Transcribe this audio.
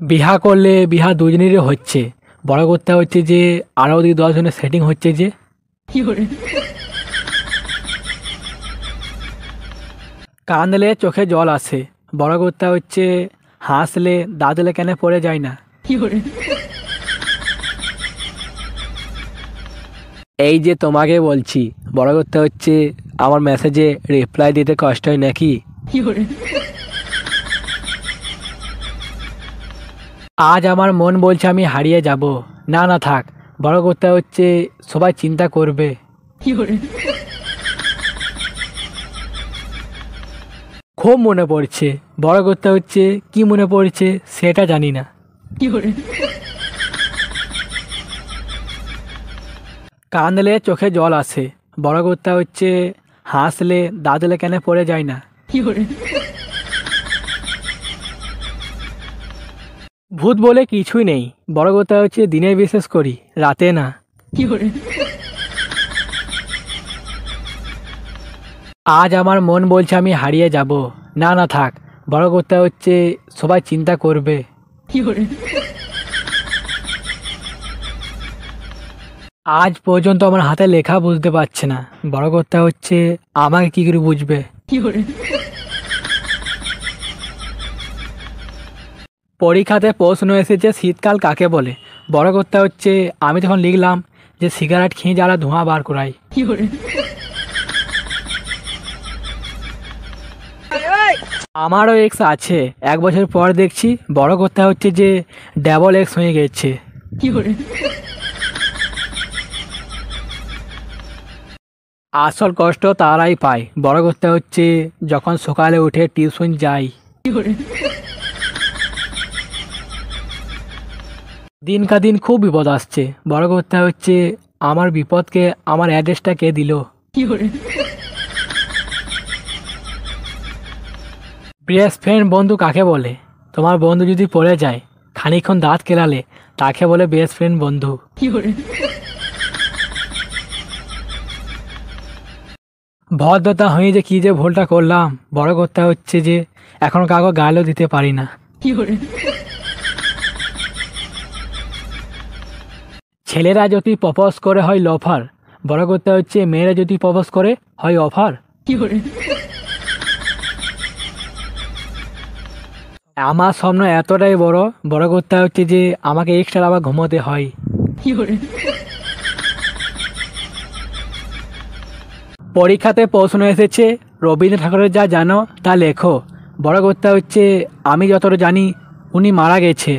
বিহা করলে বিহা দুজনেরই হচ্ছে, বড় কথা হচ্ছে যে আরো ওদিকে 10 জনের সেটিং হচ্ছে যে। কাঁদলে চোখে জল আসে, বড় কথা হচ্ছে হাসলে দাঁতলে কেন পড়ে যায় না। এই যে তোমাকে বলছি, বড় কথা হচ্ছে আমার মেসেজে রিপ্লাই দিতে কষ্ট হয় নাকি? আজ আমার মন বলছে আমি হারিয়ে যাব। না না থাক, বড় কথা হচ্ছে সবাই চিন্তা করবে। খুব মনে পড়ছে, বড় কথা হচ্ছে কি মনে পড়ছে সেটা জানি না। কাঁদলে চোখে জল আসে, বড় কথা হচ্ছে হাসলে দাঁতলে কেন পড়ে যায় না। ভূত বলে কিছুই নেই, বড় কথা হচ্ছে দিনে বিশেষ করি, রাতে না। আজ আমার মন বলছে আমি হারিয়ে যাব। না না থাক, বড় কথা হচ্ছে সবাই চিন্তা করবে। আজ পর্যন্ত আমার হাতে লেখা বুঝতে পারছে না, বড় কথা হচ্ছে আমাকে কি করে বুঝবে। পরীক্ষাতে প্রশ্ন এসেছে শীতকাল কাকে বলে, বড় কথা হচ্ছে আমি তখন লিখলাম যে সিগারেট খেয়ে যারা ধোঁয়া বার করায়। আমারও এক্স আছে, 1 বছর পর দেখছি বড় কথা হচ্ছে যে ডাবল এক্স হয়ে গেছে। আসল কষ্ট তারাই পায়, বড় কথা হচ্ছে যখন সকালে উঠে টিউশন যাই। দিনকা দিন খুব বিপদ আসছে, বড় কথা হচ্ছে আমার বিপদকে আমার অ্যাড্রেসটা কে দিল। বেস্ট ফ্রেন্ড বন্ধু কাকে বলে? তোমার বন্ধু যদি পড়ে যায়, খানিকক্ষণ দাঁত কেলালে, তাকে বলে বেস্ট ফ্রেন্ড বন্ধু। ভদ্রতা হয়ে যে কি যে ভুলটা করলাম, বড় কথা হচ্ছে যে এখন কাউকে গালও দিতে পারি না। ছেলেরা যদি প্রপোজ করে হয় লফার, বড় কথা হচ্ছে মেয়েরা যদি প্রপোজ করে হয় অফার। আমার স্বপ্ন এতটাই বড়, বড় কথা হচ্ছে যে আমাকে এক্সট্রা আবার ঘুমোতে হয়। পরীক্ষাতে প্রশ্ন এসেছে রবীন্দ্র ঠাকুরের যা জানো তা লেখো, বড় কথা হচ্ছে আমি যতটা জানি উনি মারা গেছে।